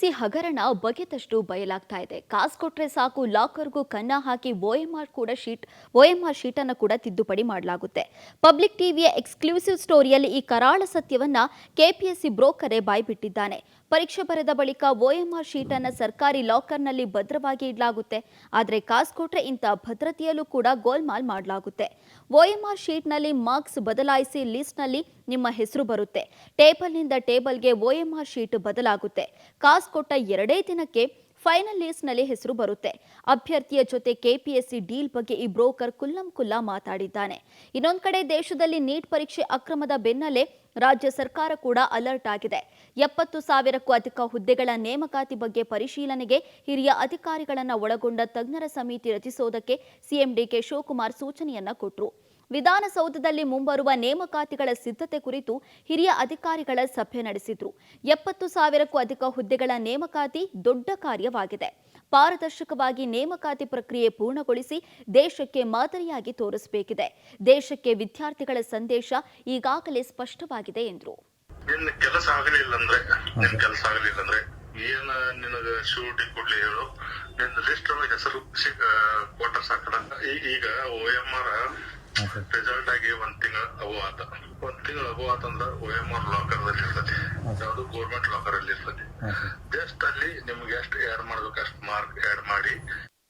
KPSC ಹಗರಣ ಬಗೆದಷ್ಟು ಬಯಲಾಗ್ತಾ ಇದೆ. ಕಾಸು ಕೊಟ್ರೆ ಸಾಕು ಲಾಕರ್ಗೂ ಕನ್ನ ಹಾಕಿ ಓಎಂಆರ್ ಶೀಟ್ ಅನ್ನು ಕೂಡ ತಿದ್ದುಪಡಿ ಮಾಡಲಾಗುತ್ತೆ. ಪಬ್ಲಿಕ್ ಟಿವಿಯ ಎಕ್ಸ್ಕ್ಲೂಸಿವ್ ಸ್ಟೋರಿಯಲ್ಲಿ ಈ ಕರಾಳ ಸತ್ಯವನ್ನ ಕೆಪಿಎಸ್ಸಿ ಬ್ರೋಕರೇ ಬಾಯ್ಬಿಟ್ಟಿದ್ದಾನೆ. ಪರೀಕ್ಷೆ ಬರೆದ ಬಳಿಕ ಓಎಂಆರ್ ಶೀಟ್ ಅನ್ನು ಸರ್ಕಾರಿ ಲಾಕರ್ನಲ್ಲಿ ಭದ್ರವಾಗಿ ಇಡಲಾಗುತ್ತೆ. ಆದರೆ ಕಾಸು ಕೊಟ್ರೆ ಇಂಥ ಭದ್ರತೆಯಲ್ಲೂ ಕೂಡ ಗೋಲ್ಮಾಲ್ ಮಾಡಲಾಗುತ್ತೆ. ಓಎಂಆರ್ ಶೀಟ್ನಲ್ಲಿ ಮಾರ್ಕ್ಸ್ ಬದಲಾಯಿಸಿ ಲಿಸ್ಟ್ನಲ್ಲಿ ನಿಮ್ಮ ಹೆಸರು ಬರುತ್ತೆ. ಟೇಬಲ್ನಿಂದ ಟೇಬಲ್ಗೆ ಓಎಂಆರ್ ಶೀಟ್ ಬದಲಾಗುತ್ತೆ. ಕಾಸು ಕೊಟ್ಟ 2 ದಿನಕ್ಕೆ ಫೈನಲ್ ಲಿಸ್ಟ್ನಲ್ಲಿ ಹೆಸರು ಬರುತ್ತೆ. ಅಭ್ಯರ್ಥಿಯ ಜೊತೆ ಕೆಪಿಎಸ್ಸಿ ಡೀಲ್ ಬಗ್ಗೆ ಈ ಬ್ರೋಕರ್ ಕುಲ್ಲಂ ಮಾತಾಡಿದ್ದಾನೆ. ಇನ್ನೊಂದು ಕಡೆ ದೇಶದಲ್ಲಿ ನೀಟ್ ಪರೀಕ್ಷೆ ಅಕ್ರಮದ ಬೆನ್ನಲ್ಲೇ ರಾಜ್ಯ ಸರ್ಕಾರ ಕೂಡ ಅಲರ್ಟ್ ಆಗಿದೆ. 70,000ಕ್ಕೂ ಅಧಿಕ ಹುದ್ದೆಗಳ ನೇಮಕಾತಿ ಬಗ್ಗೆ ಪರಿಶೀಲನೆಗೆ ಹಿರಿಯ ಅಧಿಕಾರಿಗಳನ್ನು ಒಳಗೊಂಡ ತಜ್ಞರ ಸಮಿತಿ ರಚಿಸೋದಕ್ಕೆ ಸಿಎಂ ಡಿಕೆ ಶಿವಕುಮಾರ್ ಸೂಚನೆಯನ್ನ ಕೊಟ್ಟರು. ವಿಧಾನಸೌಧದಲ್ಲಿ ಮುಂಬರುವ ನೇಮಕಾತಿಗಳ ಸಿದ್ಧತೆ ಕುರಿತು ಹಿರಿಯ ಅಧಿಕಾರಿಗಳ ಸಭೆ ನಡೆಸಿದ್ರು. 70,000ಕ್ಕೂ ಅಧಿಕ ಹುದ್ದೆಗಳ ನೇಮಕಾತಿ ದೊಡ್ಡ ಕಾರ್ಯವಾಗಿದೆ. ಪಾರದರ್ಶಕವಾಗಿ ನೇಮಕಾತಿ ಪ್ರಕ್ರಿಯೆ ಪೂರ್ಣಗೊಳಿಸಿ ದೇಶಕ್ಕೆ ಮಾದರಿಯಾಗಿ ತೋರಿಸಬೇಕಿದೆ. ದೇಶಕ್ಕೆ ವಿದ್ಯಾರ್ಥಿಗಳ ಸಂದೇಶ ಈಗಾಗಲೇ ಸ್ಪಷ್ಟವಾಗಿದೆ ಎಂದರು. ಕೆಲಸ ಆಗಲಿಲ್ಲ ಅಂದ್ರೆ ಏನ ನಿನಗ ಶೂಟಿ ಕೊಡ್ಲಿ ಹೇಳು, ನಿನ್ನ ಲಿಸ್ಟ್ ಒಳಗೆ ಹೆಸರು ಕ್ವಾರ್ಟರ್ಸ್ ಹಾಕಡ. ಈಗ OMR ರಿಸಲ್ಟ್ ಆಗಿ ಒಂದ್ ತಿಂಗಳ ಅಬೋ ಆತಂದ್ರ OMR ಲಾಕರ್ ಅಲ್ಲಿ ಇರ್ತದೆ, ಯಾವ್ದು ಗೌರ್ಮೆಂಟ್ ಲಾಕರ್ ಅಲ್ಲಿ ಇರ್ತದೆ. ಜಸ್ಟ್ ಅಲ್ಲಿ ನಿಮ್ಗೆ ಎಷ್ಟು ಆಡ್ ಮಾಡ್ಬೇಕು ಅಷ್ಟು ಮಾರ್ಕ್ ಆಡ್ ಮಾಡಿ